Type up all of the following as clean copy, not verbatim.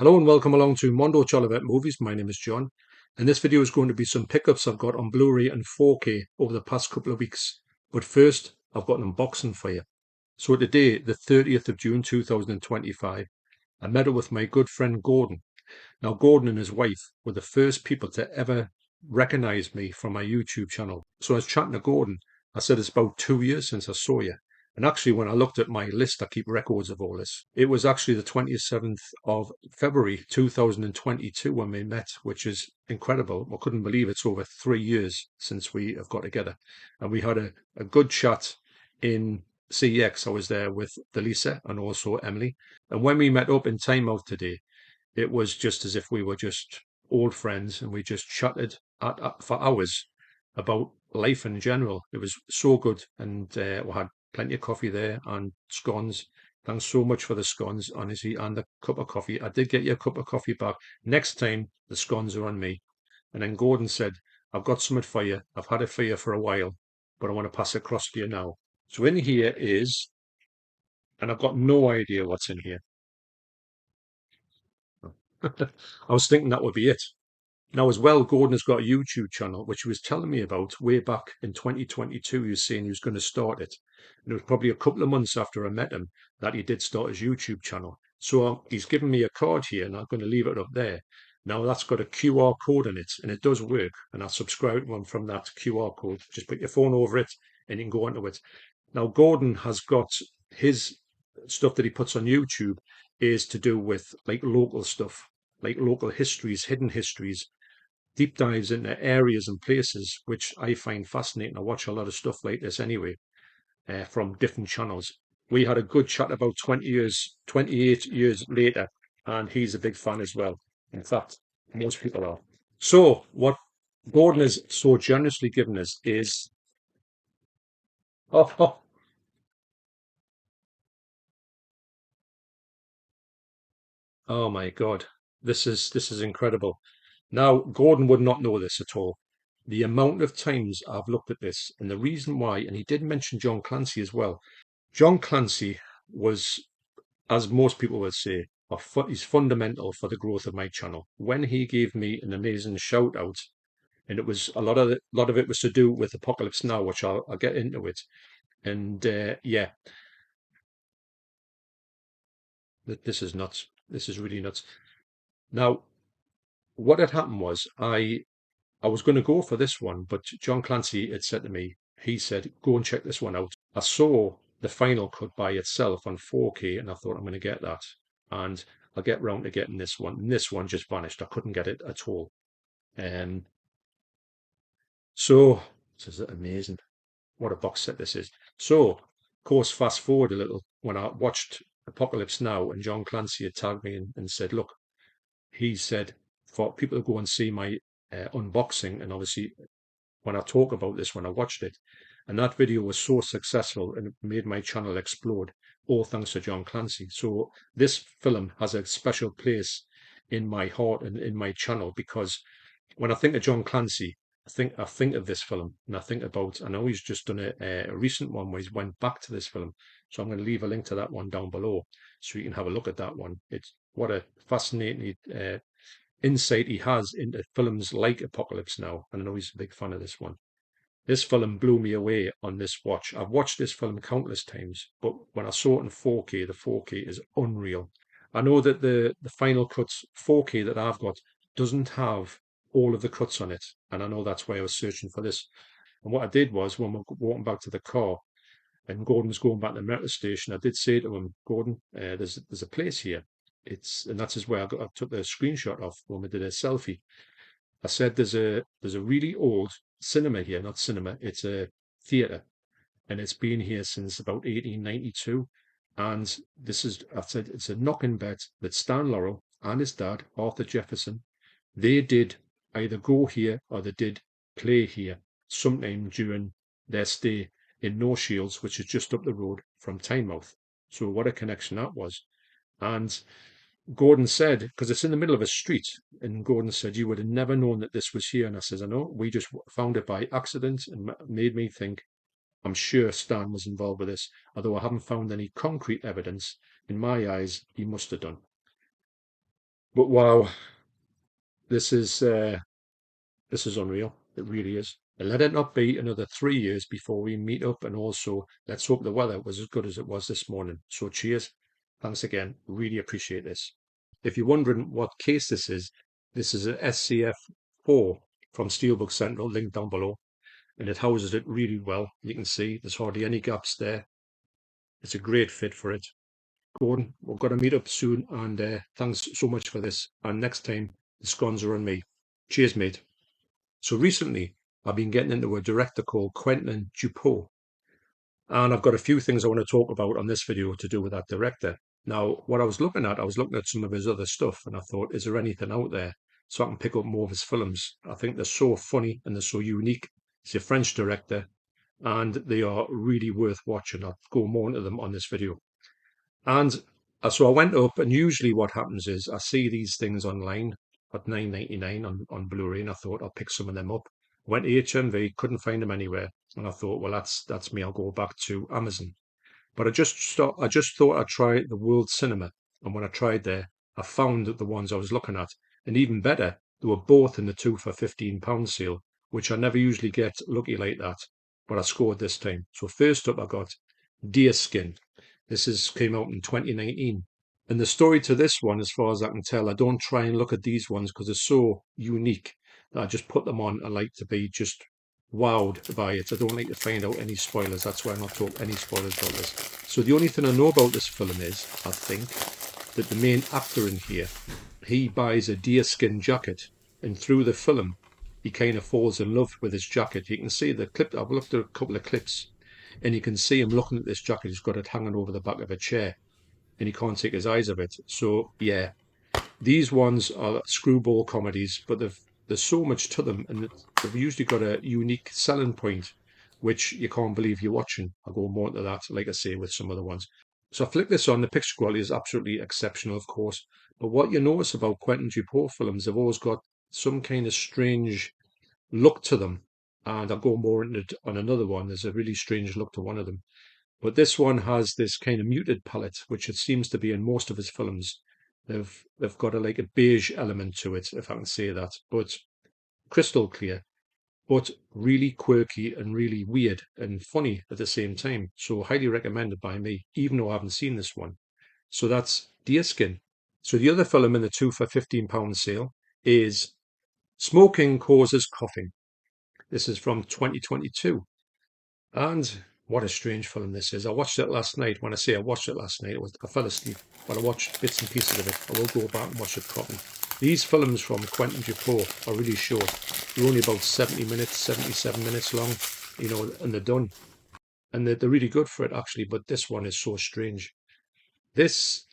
Hello and welcome along to Mondo Chelloveck Movies. My name is John, and this video is going to be some pickups I've got on Blu-ray and 4K over the past couple of weeks. But first, I've got an unboxing for you. So today, the 30th of June 2025, I met up with my good friend Gordon. Now, Gordon and his wife were the first people to ever recognize me from my YouTube channel. So I was chatting to Gordon. I said, it's about 2 years since I saw you. And actually, when I looked at my list, I keep records of all this. It was actually the 27th of February 2022 when we met, which is incredible. I couldn't believe it's over 3 years since we have got together. And we had a good chat in CEX. I was there with Delisa and also Emily. And when we met up in Time Out today, it was just as if we were just old friends and we just chatted for hours about life in general. It was so good. And we had plenty of coffee there and scones. Thanks so much for the scones, honestly, and the cup of coffee. I did get you a cup of coffee back. Next time, the scones are on me. And then Gordon said, I've got something for you. I've had it for you for a while, but I want to pass it across to you now. So in here is, and I've got no idea what's in here. I was thinking that would be it. Now, as well, Gordon has got a YouTube channel, which he was telling me about way back in 2022. He was saying he was going to start it. And it was probably a couple of months after I met him that he did start his YouTube channel. So he's given me a card here, and I'm going to leave it up there. Now, that's got a QR code in it, and it does work. And I'll subscribe one from that QR code. Just put your phone over it, and you can go onto it. Now, Gordon has got his stuff that he puts on YouTube is to do with like local stuff, like local histories, hidden histories, deep dives into areas and places, which I find fascinating. I watch a lot of stuff like this anyway, from different channels. We had a good chat about 20 years, 28 years later, and he's a big fan as well. In fact, most people are. So, what Gordon has so generously given us is, oh, oh my God, this is incredible. Now, Gordon would not know this at all. The amount of times I've looked at this, and the reason why, and he did mention John Clancy as well. John Clancy was, as most people would say, is fundamental for the growth of my channel. When he gave me an amazing shout out, and it was a lot of it was to do with Apocalypse Now, which I'll get into it. And yeah, this is nuts. This is really nuts. Now, what had happened was I was going to go for this one, but John Clancy had said to me, he said, go and check this one out. I saw the final cut by itself on 4K, and I thought I'm going to get that. And I'll get round to getting this one. And this one just vanished. I couldn't get it at all. Um, so, this is amazing. What a box set this is. So, of course, fast forward a little. When I watched Apocalypse Now, and John Clancy had tagged me and said, look, he said, for people to go and see my unboxing, and obviously when I talk about this when I watched it. And that video was so successful and it made my channel explode, all thanks to John Clancy. So this film has a special place in my heart and in my channel because when I think of John Clancy, I think of this film and I think about, I know he's just done a recent one where he's went back to this film. So I'm going to leave a link to that one down below so you can have a look at that one. It's what a fascinating insight he has into films like Apocalypse Now. And I know he's a big fan of this one. This film blew me away on this watch. I've watched this film countless times, but when I saw it in 4K, the 4K is unreal. I know that the final cuts 4K that I've got doesn't have all of the cuts on it, and I know that's why I was searching for this. And what I did was when we were walking back to the car, and Gordon was going back to the metro station, I did say to him, Gordon, there's a place here. And that's his way. I took the screenshot off when we did a selfie. I said there's a really old cinema here, not cinema, it's a theatre, and it's been here since about 1892. And I said, it's a knocking bet that Stan Laurel and his dad, Arthur Jefferson, they did either go here or they did play here sometime during their stay in No Shields, which is just up the road from Tynemouth. So what a connection that was. And Gordon said, because it's in the middle of a street, and Gordon said, you would have never known that this was here. And I says, I know, we just found it by accident and made me think, I'm sure Stan was involved with this, although I haven't found any concrete evidence. In my eyes, he must have done. But wow, this is this is unreal. It really is. And let it not be another 3 years before we meet up. And also, let's hope the weather was as good as it was this morning. So cheers. Thanks again. Really appreciate this. If you're wondering what case this is a SCF4 from Steelbook Central, link down below. And it houses it really well. You can see there's hardly any gaps there. It's a great fit for it. Gordon, we've got to meet up soon. And thanks so much for this. And next time, the scones are on me. Cheers, mate. So recently, I've been getting into a director called Quentin Dupieux, and I've got a few things I want to talk about on this video to do with that director. Now, what I was looking at some of his other stuff, and I thought, is there anything out there so I can pick up more of his films? I think they're so funny and they're so unique. He's a French director, and they are really worth watching. I'll go more into them on this video. And so I went up, and usually what happens is I see these things online at 9.99 on Blu-ray, and I thought I'll pick some of them up. Went to HMV, couldn't find them anywhere, and I thought, well, that's me. I'll go back to Amazon. But I just thought I'd try the World Cinema, and when I tried there, I found the ones I was looking at, and even better, they were both in the 2 for £15 sale, which I never usually get lucky like that, but I scored this time. So first up, I got Deerskin. Came out in 2019. And the story to this one, as far as I can tell, I don't try and look at these ones because they're so unique that I just put them on. I like to be just wowed by it. I don't like to find out any spoilers. That's why I'm not talking any spoilers about this. So the only thing I know about this film is, I think, that the main actor in here, he buys a deerskin jacket, and through the film, he kind of falls in love with his jacket. You can see the clip. I've looked at a couple of clips, and you can see him looking at this jacket. He's got it hanging over the back of a chair, and he can't take his eyes off it. So yeah, these ones are screwball comedies, but there's so much to them, and they've usually got a unique selling point, which you can't believe you're watching. I'll go more into that, like I say, with some other ones. So I flick this on. The picture quality is absolutely exceptional, of course. But what you notice about Quentin Dupieux films, they've always got some kind of strange look to them. And I'll go more into it on another one. There's a really strange look to one of them. But this one has this kind of muted palette, which it seems to be in most of his films. They've got a like a beige element to it, if I can say that, but crystal clear, but really quirky and really weird and funny at the same time. So highly recommended by me, even though I haven't seen this one. So that's Deerskin. So the other film in the 2 for £15 sale is Smoking Causes Coughing. This is from 2022. And what a strange film this is. I watched it last night. When I say I watched it last night, I fell asleep, but I watched bits and pieces of it. I will go back and watch it properly. These films from Quentin Dupieux are really short. They're only about 70 minutes, 77 minutes long, and they're done. And they're really good for it, actually, but this one is so strange. It's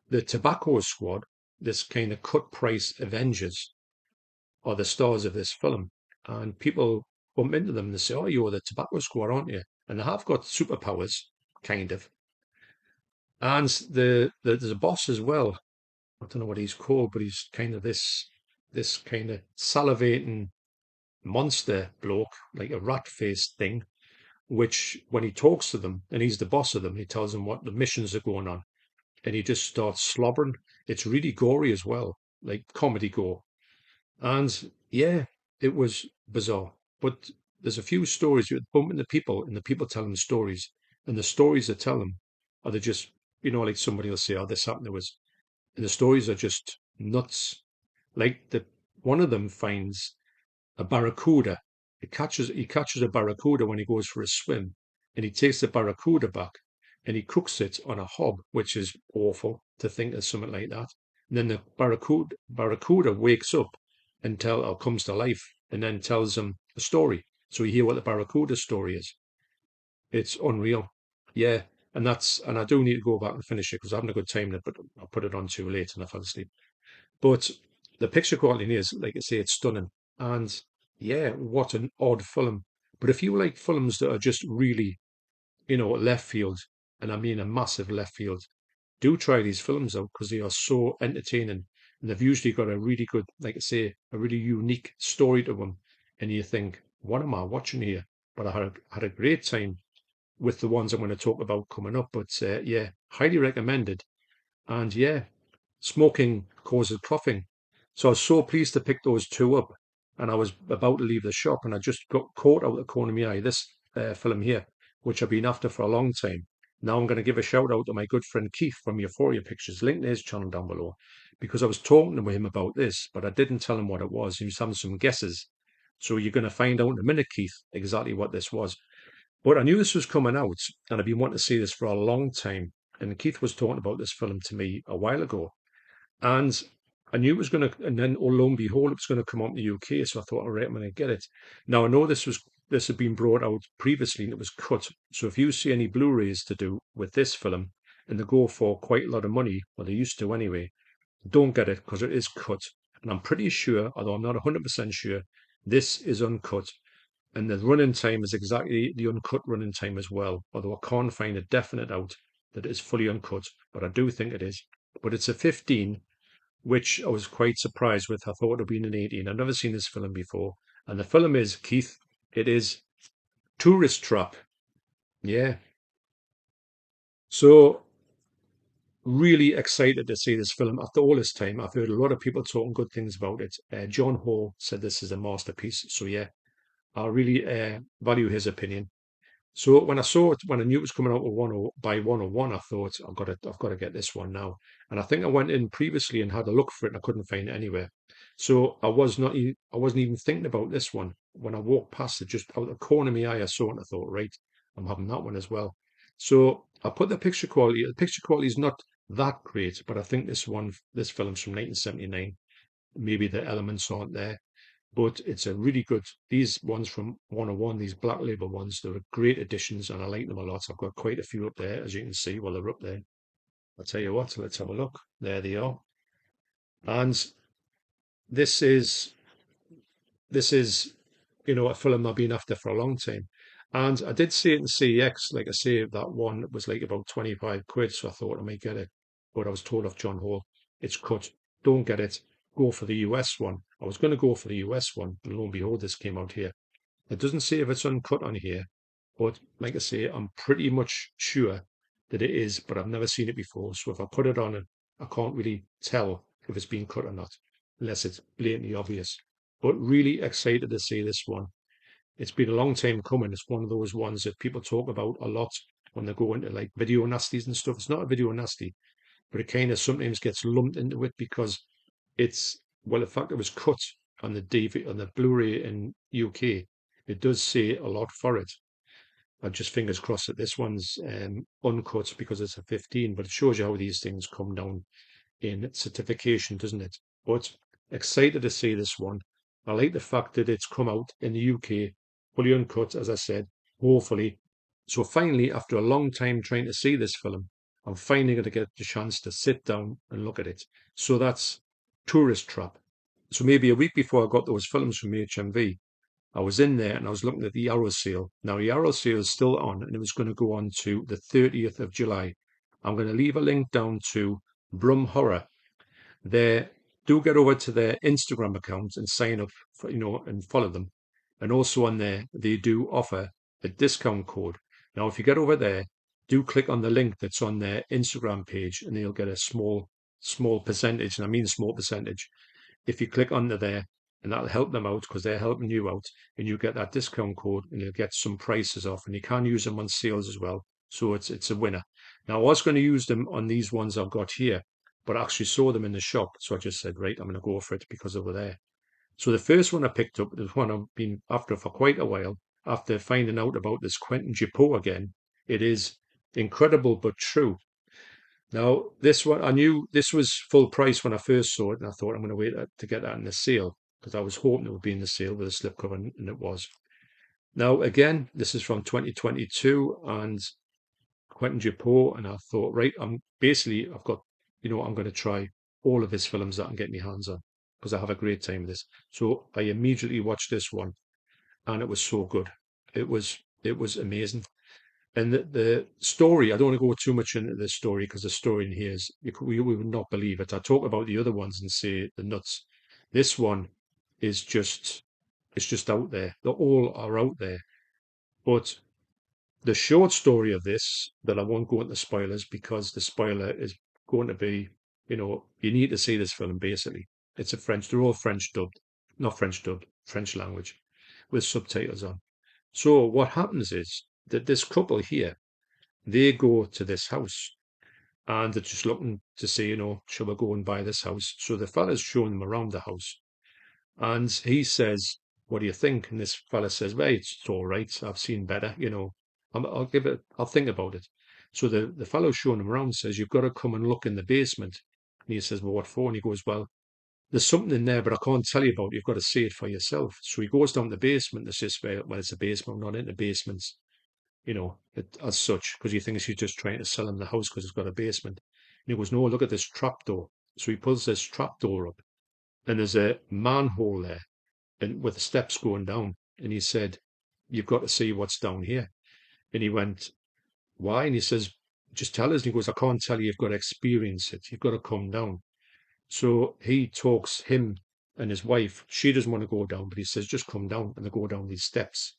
the Tobacco Squad, this kind of cut price Avengers, are the stars of this film. And people bump into them and they say, "Oh, you're the Tobacco Squad, aren't you?" And they have got superpowers, kind of. And there's a boss as well. I don't know what he's called, but he's kind of this kind of salivating monster bloke, like a rat-faced thing. Which, when he talks to them, and he's the boss of them, he tells them what the missions are going on, and he just starts slobbering. It's really gory as well, like comedy gore. And yeah, it was bizarre. But there's a few stories you bump into people, and the people tell them stories, and the stories they tell them are they just, like somebody will say, "Oh, this happened to us," and the stories are just nuts. Like the one of them finds a barracuda. He catches a barracuda when he goes for a swim, and he takes the barracuda back and he cooks it on a hob, which is awful to think of something like that. And then the barracuda wakes up and comes to life and then tells him a story. So you hear what the barracuda story is. It's unreal. Yeah. And I do need to go back and finish it because I haven't a good time in it, but I put it on too late and I fell asleep. But the picture quality is, like I say, it's stunning. And yeah, what an odd film. But if you like films that are just really, left field, and I mean a massive left field, do try these films out because they are so entertaining. And they've usually got a really good, like I say, a really unique story to them. And you think, what am I watching here? But I had a great time with the ones I'm going to talk about coming up. But yeah, highly recommended. And yeah, smoking causes coughing. So I was so pleased to pick those two up. And I was about to leave the shop and I just got caught out of the corner of my eye, this film here, which I've been after for a long time. Now I'm going to give a shout out to my good friend Keith from Euphoria Pictures, link to his channel down below, because I was talking to him about this, but I didn't tell him what it was. He was having some guesses. So you're going to find out in a minute, Keith, exactly what this was. But I knew this was coming out, and I've been wanting to see this for a long time. And Keith was talking about this film to me a while ago. And I knew it was going to, and then, oh, lo and behold, it was going to come out in the UK. So I thought, all right, I'm going to get it. Now, I know this had been brought out previously and it was cut. So if you see any Blu-rays to do with this film and they go for quite a lot of money, well, they used to anyway, don't get it because it is cut. And I'm pretty sure, although I'm not 100% sure, this is uncut. And the running time is exactly the uncut running time as well, although I can't find a definite out that it is fully uncut, but I do think it is. But it's a 15, which I was quite surprised with. I thought it would have been an 18. I've never seen this film before. And the film is, Keith, it is Tourist Trap. Yeah. So really excited to see this film after all this time. I've heard a lot of people talking good things about it. John Hall said this is a masterpiece. So yeah, I really value his opinion. So when I saw it, when I knew it was coming out with by 101, I thought I've got to get this one now. And I think I went in previously and had a look for it, and I couldn't find it anywhere. So I wasn't even thinking about this one when I walked past it. Just out the corner of my eye, I saw it, and I thought, right, I'm having that one as well. So I put the picture quality. The picture quality is not that great, but I think this film's from 1979. Maybe the elements aren't there, but it's a really good. These ones from 101, these black label ones, they're great additions, and I like them a lot. I've got quite a few up there, as you can see. While they're up there, I'll tell you what. Let's have a look. There they are. And this is this is a film I've been after for a long time. And I did see it in CEX, like I say, that one was like about 25 quid, so I thought I might get it. But I was told off John Hall, it's cut. Don't get it. Go for the US one. I was going to go for the US one, and lo and behold, this came out here. It doesn't say if it's uncut on here, but like I say, I'm pretty much sure that it is, but I've never seen it before. So if I put it on, I can't really tell if it's been cut or not, unless it's blatantly obvious. But really excited to see this one. It's been a long time coming. It's one of those ones that people talk about a lot when they go into like video nasties and stuff. It's not a video nasty, but it kind of sometimes gets lumped into it because it's, well, the fact it was cut on the DV on the Blu-ray in UK, it does say a lot for it. I just fingers crossed that this one's uncut because it's a 15, but it shows you how these things come down in certification, doesn't it? But excited to see this one. I like the fact that it's come out in the UK, fully uncut, as I said, hopefully. So finally, after a long time trying to see this film, I'm finally going to get the chance to sit down and look at it. So that's Tourist Trap. So maybe a week before I got those films from HMV, I was in there and I was looking at the Yarrow sale. Now, the Yarrow sale is still on and it was going to go on to the 30th of July. I'm going to leave a link down to Brumhorror. They do get over to their Instagram account and sign up for, and follow them. And also on there, they do offer a discount code. Now, if you get over there, do click on the link that's on their Instagram page and you'll get a small percentage. And I mean small percentage. If you click under there, and that'll help them out because they're helping you out, and you get that discount code and you'll get some prices off, and you can use them on sales as well. So it's a winner. Now I was going to use them on these ones I've got here, but I actually saw them in the shop, so I just said, right, I'm going to go for it because they were there. So the first one I picked up is one I've been after for quite a while. After finding out about this Quentin Dupieux again, it is incredible but true. Now, this one, I knew this was full price when I first saw it, and I thought I'm going to wait to get that in the sale because I was hoping it would be in the sale with a slipcover, and it was. Now, again, this is from 2022 and Quentin Dupieux, and I thought, right, I've got, I'm going to try all of his films that I can get my hands on because I have a great time with this. So I immediately watched this one, and it was so good. It was amazing. And the story, I don't want to go too much into the story because the story in here is, we would not believe it. I talk about the other ones and say the nuts. This one is it's just out there. They all are out there. But the short story of this, that I won't go into spoilers because the spoiler is going to be You need to see this film, basically. It's they're all French dubbed, not French dubbed, French language, with subtitles on. So what happens is that this couple here, they go to this house and they're just looking to see, shall we go and buy this house? So the fella's showing them around the house and he says, what do you think? And this fella says, well, it's all right. I've seen better, I'll think about it. So the fellow showing him around says, you've got to come and look in the basement. And he says, well, what for? And he goes, well, there's something in there, but I can't tell you about it. You've got to see it for yourself. So he goes down the basement. It's just, well, it's a basement. We're not into basements, as such, because he thinks she's just trying to sell him the house because it's got a basement. And he goes, no, look at this trapdoor. So he pulls this trapdoor up, and there's a manhole there, and with the steps going down. And he said, you've got to see what's down here. And he went, why? And he says, just tell us. And he goes, I can't tell you. You've got to experience it. You've got to come down. So he talks him and his wife. She doesn't want to go down, but he says, just come down. And they go down these steps.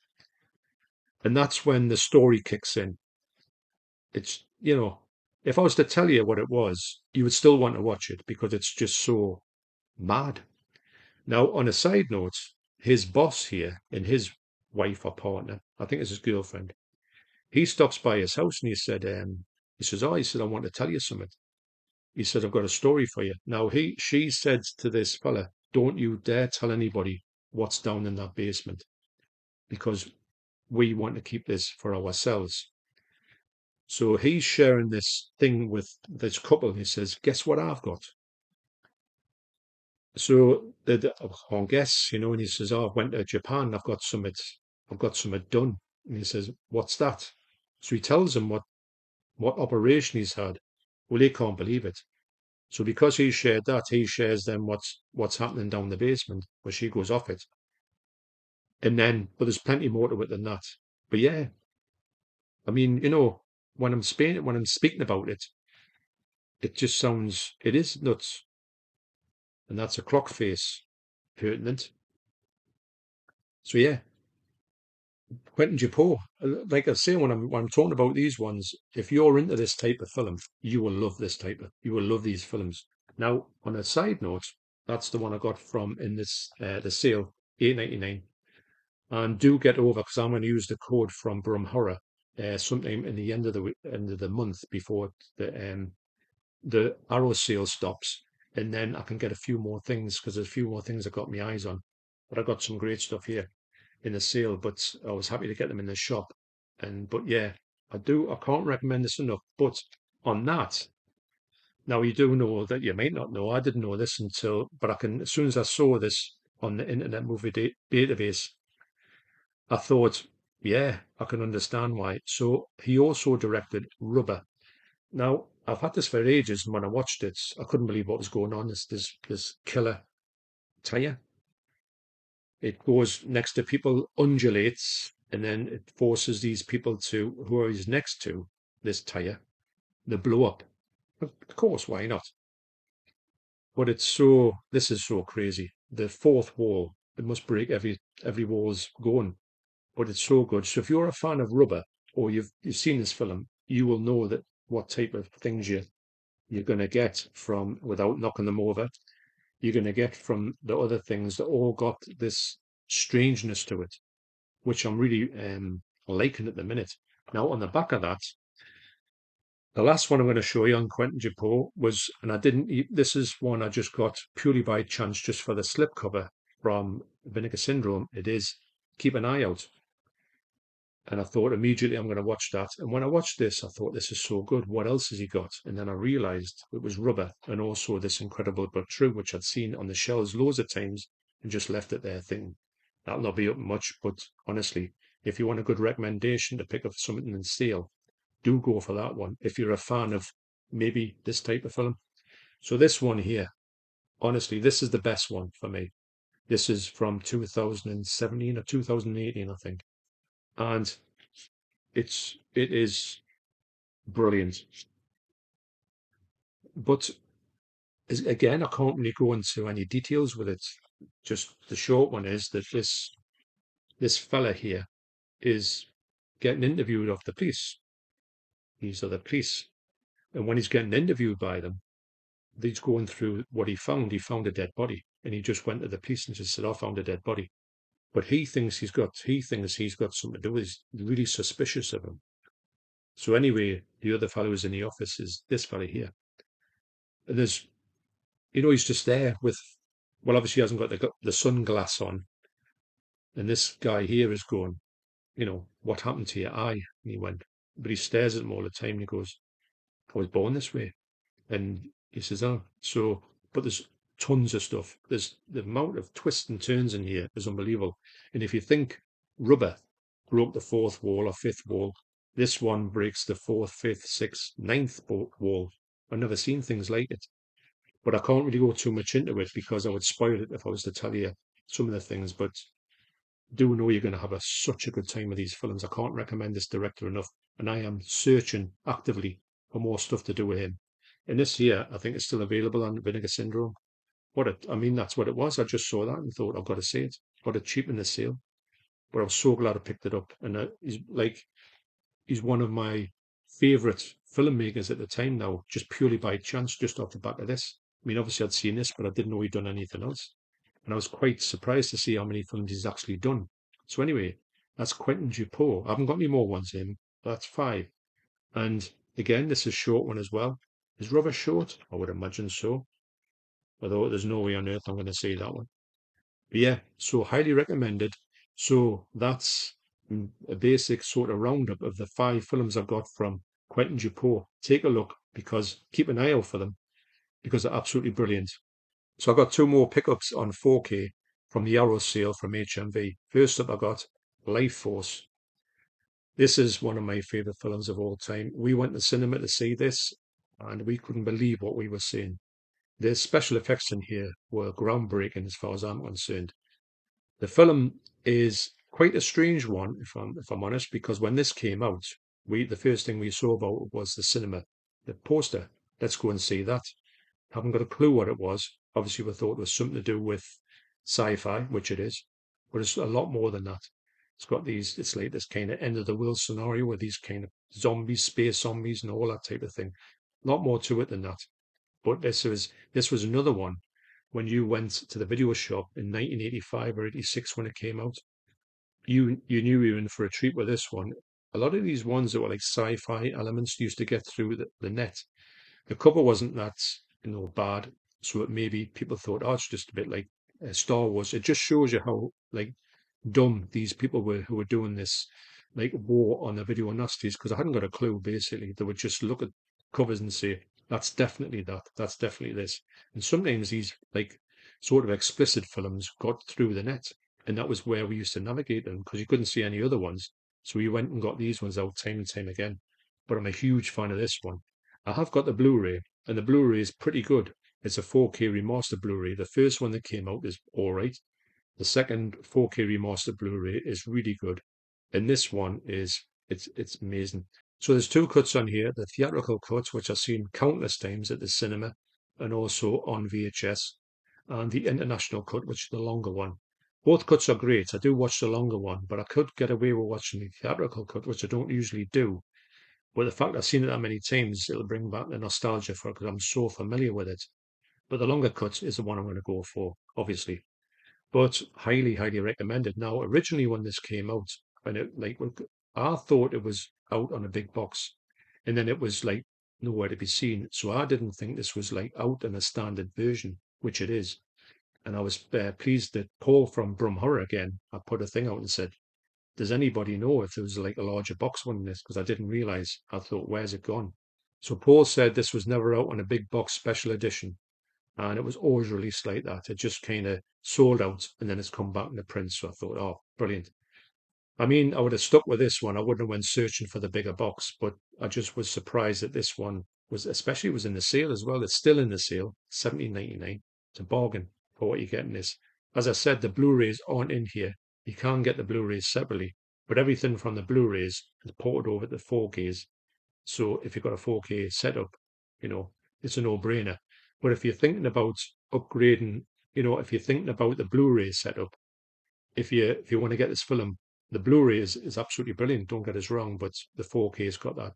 And that's when the story kicks in. It's, if I was to tell you what it was, you would still want to watch it because it's just so mad. Now, on a side note, his boss here and his wife or partner, I think it's his girlfriend, he stops by his house and he said, I want to tell you something. He said, I've got a story for you. Now, she said to this fella, don't you dare tell anybody what's down in that basement because we want to keep this for ourselves. So he's sharing this thing with this couple. And he says, guess what I've got? So I can't guess, and he says, oh, I went to Japan. I've got some done. And he says, what's that? So he tells him what operation he's had. Well, they can't believe it. So because he shared that, he shares them what's happening down the basement where she goes off it. And then, but there's plenty more to it than that. But yeah, I mean, when I'm speaking about it, it just it is nuts. And that's a clock face pertinent. So yeah, Quentin Dupieux, like I say, when I'm talking about these ones, if you're into this type of film, you will love you will love these films. Now, on a side note, that's the one I got from in this the sale, £8.99. And do get over because I'm going to use the code from Brumhorror sometime in the end of the month before the arrow sale stops, and then I can get a few more things because there's a few more things I got my eyes on. But I got some great stuff here in the sale, but I was happy to get them in the shop. But yeah, I can't recommend this enough. But on that, now you do know that you might not know. I didn't know this but as soon as I saw this on the Internet Movie Database, I thought, yeah, I can understand why. So he also directed Rubber. Now, I've had this for ages, and when I watched it, I couldn't believe what was going on. This killer tire. It goes next to people, undulates, and then it forces these people who are he's next to, this tire, they blow up. Of course, why not? But this is so crazy. The fourth wall, it must break every wall's going. But it's so good. So if you're a fan of Rubber or you've seen this film, you will know that what type of things you're going to get from without knocking them over. You're going to get from the other things that all got this strangeness to it, which I'm really liking at the minute. Now, on the back of that, the last one I'm going to show you on Quentin Dupieux was, and this is one I just got purely by chance, just for the slipcover from Vinegar Syndrome. It is Keep an Eye Out. And I thought immediately I'm going to watch that. And when I watched this, I thought this is so good. What else has he got? And then I realized it was Rubber and also This Incredible But True, which I'd seen on the shelves loads of times and just left it there thinking, that'll not be up much. But honestly, if you want a good recommendation to pick up something in sale, do go for that one. If you're a fan of maybe this type of film. So this one here, honestly, this is the best one for me. This is from 2017 or 2018, I think. And it is brilliant. But again, I can't really go into any details with it. Just the short one is that this fella here is getting interviewed of the police. These are the police. And when he's getting interviewed by them, he's going through what he found. He found a dead body, and he just went to the police and just said, "I found a dead body." But he thinks he's got something to do with it. He's really suspicious of him. So anyway, the other fellow who's in the office is this fellow here. And there's, he's just there with, well, obviously he hasn't got the sunglass on. And this guy here is going, what happened to your eye? And he went, but he stares at him all the time. And he goes, I was born this way. And he says, oh, so, but there's tons of stuff. There's the amount of twists and turns in here is unbelievable. And if you think rubber broke the fourth wall or fifth wall, this one breaks the fourth, fifth, sixth, ninth wall. I've never seen things like it. But I can't really go too much into it because I would spoil it if I was to tell you some of the things. But do know you're going to have such a good time with these films. I can't recommend this director enough. And I am searching actively for more stuff to do with him. And this year, I think it's still available on Vinegar Syndrome. That's what it was. I just saw that and thought, I've got to see it. Got it cheap in the sale. But I was so glad I picked it up. And he's one of my favourite filmmakers at the time now, just purely by chance, just off the back of this. Obviously I'd seen this, but I didn't know he'd done anything else. And I was quite surprised to see how many films he's actually done. So anyway, that's Quentin Dupieux. I haven't got any more ones in. That's 5. And again, this is a short one as well. Is rubber short? I would imagine so. Although there's no way on earth I'm going to see that one. But yeah, so highly recommended. So that's a basic sort of roundup of the 5 films I've got from Quentin Dupieux. Take a look, because keep an eye out for them, because they're absolutely brilliant. So I got 2 more pickups on 4K from the Arrow sale from HMV. First up, I got Life Force. This is one of my favourite films of all time. We went to cinema to see this, and we couldn't believe what we were seeing. The special effects in here were groundbreaking as far as I'm concerned. The film is quite a strange one, if I'm honest, because when this came out, the first thing we saw about it was the cinema, the poster. Let's go and see that. Haven't got a clue what it was. Obviously, we thought it was something to do with sci-fi, which it is, but it's a lot more than that. It's like this kind of end of the world scenario with these kind of zombies, space zombies, and all that type of thing. A lot more to it than that. But this was another one when you went to the video shop in 1985 or 86 when it came out. You knew you were in for a treat with this one. A lot of these ones that were like sci-fi elements used to get through the net. The cover wasn't that bad, so it maybe people thought, oh, it's just a bit like Star Wars. It just shows you how like dumb these people were who were doing this like war on the video nasties, because I hadn't got a clue. Basically, they would just look at covers and say, that's definitely that, that's definitely this. And sometimes these like sort of explicit films got through the net, and that was where we used to navigate them, because you couldn't see any other ones. So we went and got these ones out time and time again. But I'm a huge fan of this one. I have got the Blu-ray, and the Blu-ray is pretty good. It's a 4K remastered Blu-ray. The first one that came out is all right. The second 4K remastered Blu-ray is really good, and this one it's amazing. So there's 2 cuts on here: the theatrical cut, which I've seen countless times at the cinema, and also on VHS, and the international cut, which is the longer one. Both cuts are great. I do watch the longer one, but I could get away with watching the theatrical cut, which I don't usually do. But the fact I've seen it that many times, it'll bring back the nostalgia for it, because I'm so familiar with it. But the longer cut is the one I'm going to go for, obviously. But highly, highly recommended. Now, originally when this came out, and I thought it was out on a big box, and then it was like nowhere to be seen. So I didn't think this was like out in a standard version, which it is. And I was pleased that Paul from Brumhorror again, I put a thing out and said, does anybody know if there was like a larger box one in this? Because I didn't realize. I thought, where's it gone? So Paul said this was never out on a big box special edition, and it was always released like that. It just kind of sold out, and then it's come back in the print. So I thought, oh, brilliant. I would have stuck with this one. I wouldn't have went searching for the bigger box, but I just was surprised that this one was in the sale as well. It's still in the sale, 17.99. It's a bargain for what you're getting this. As I said, the Blu-rays aren't in here. You can get the Blu-rays separately, but everything from the Blu-rays is ported over to 4Ks. So if you've got a 4K setup, it's a no-brainer. But if you're thinking about upgrading, if you're thinking about the Blu-ray setup, if you want to get this film, the Blu-ray is absolutely brilliant. Don't get us wrong, but the 4K's got that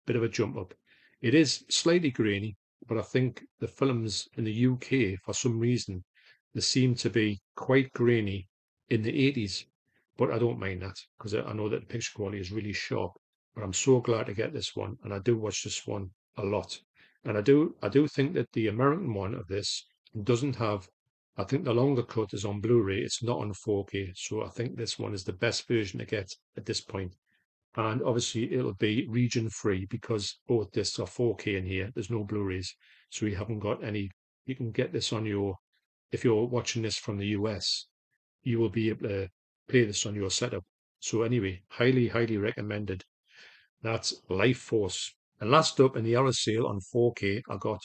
bit of a jump up. It is slightly grainy, but I think the films in the UK, for some reason, they seem to be quite grainy in the 80s. But I don't mind that because I know that the picture quality is really sharp. But I'm so glad to get this one, and I do watch this one a lot. And I do think that the American one of this doesn't have. I think the longer cut is on Blu-ray. It's not on 4K, so I think this one is the best version to get at this point. And obviously it'll be region free because both discs are 4K in here. There's no Blu-rays, so you haven't got any. You can get this on your. If you're watching this from the US, you will be able to play this on your setup. So anyway, highly, highly recommended. That's Life Force. And last up in the hour sale on 4K, I got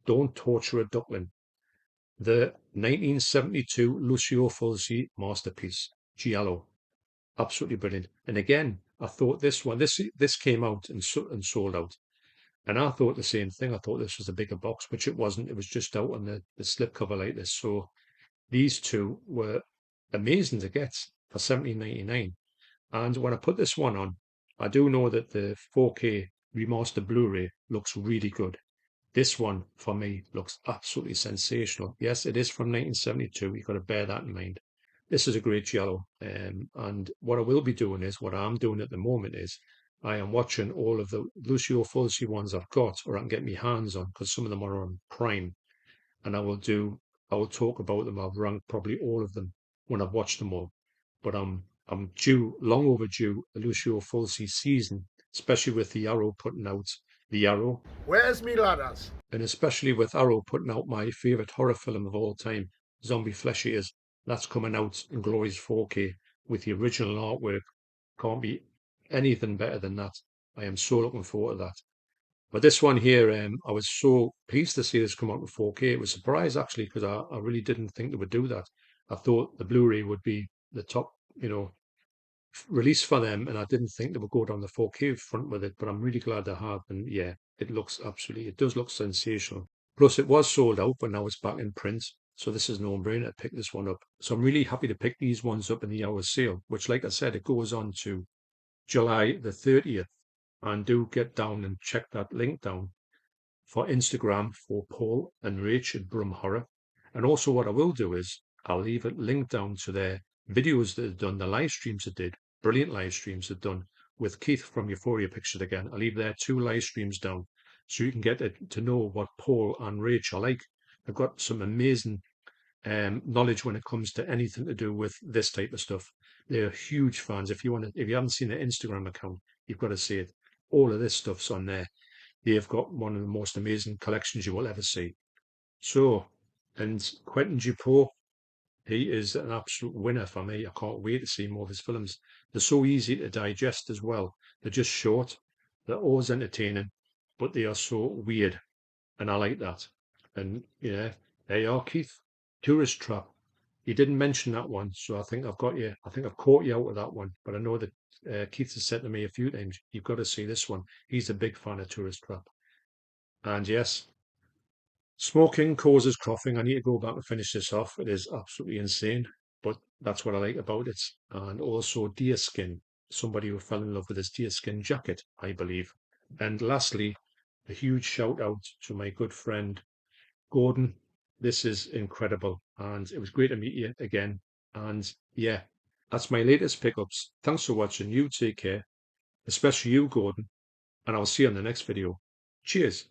Don't Torture a Duckling, the 1972 Lucio Fulci masterpiece, Giallo. Absolutely brilliant. And again, I thought this came out and sold out. And I thought the same thing. I thought this was a bigger box, which it wasn't. It was just out on the slipcover like this. So these two were amazing to get for 17.99. And when I put this one on, I do know that the 4K remastered Blu-ray looks really good. This one, for me, looks absolutely sensational. Yes, it is from 1972. You've got to bear that in mind. This is a great Giallo. And what I will be doing is, what I'm doing at the moment is, I am watching all of the Lucio Fulci ones I've got, or I can get my hands on, because some of them are on Prime. And I will talk about them. I'll rank probably all of them when I've watched them all. But I'm long overdue a Lucio Fulci season, especially with the Arrow putting out the Arrow. Where's me ladders? And especially with Arrow putting out my favourite horror film of all time, Zombie Flesh Eaters. That's coming out in glorious 4K with the original artwork. Can't be anything better than that. I am so looking forward to that. But this one here, I was so pleased to see this come out in 4K. It was a surprise actually because I really didn't think they would do that. I thought the Blu-ray would be the top, release for them, and I didn't think they would go down the 4K front with it. But I'm really glad they have, and yeah, it does look sensational. Plus, it was sold out, but now it's back in print. So this is no brainer to pick this one up. So I'm really happy to pick these ones up in the hour sale, which, like I said, it goes on to July the 30th. And do get down and check that link down for Instagram for Paul and Rach at Brumhorror. And also what I will do is I'll leave it linked down to their videos that they've done, the live streams they did, brilliant live streams they've done with Keith from Euphoria Pictures again. I'll leave their 2 live streams down so you can get to know what Paul and Rach are like. They've got some amazing knowledge when it comes to anything to do with this type of stuff. They're huge fans. If you haven't seen their Instagram account, you've got to see it. All of this stuff's on there. They've got one of the most amazing collections you will ever see. So, and Quentin Dupieux, he is an absolute winner for me. I can't wait to see more of his films. They're so easy to digest as well. They're just short. They're always entertaining, but they are so weird, and I like that. And yeah, there you are, Keith. Tourist Trap. You didn't mention that one, so I think I've got you. I think I've caught you out with that one. But I know that Keith has said to me a few times, you've got to see this one. He's a big fan of Tourist Trap. And yes, smoking causes coughing. I need to go back and finish this off. It is absolutely insane, but that's what I like about it. And also deerskin. Somebody who fell in love with this deerskin jacket, I believe. And lastly, a huge shout out to my good friend Gordon. This is incredible, and it was great to meet you again. And yeah, that's my latest pickups. Thanks for watching. You take care, especially you, Gordon, and I'll see you on the next video. Cheers.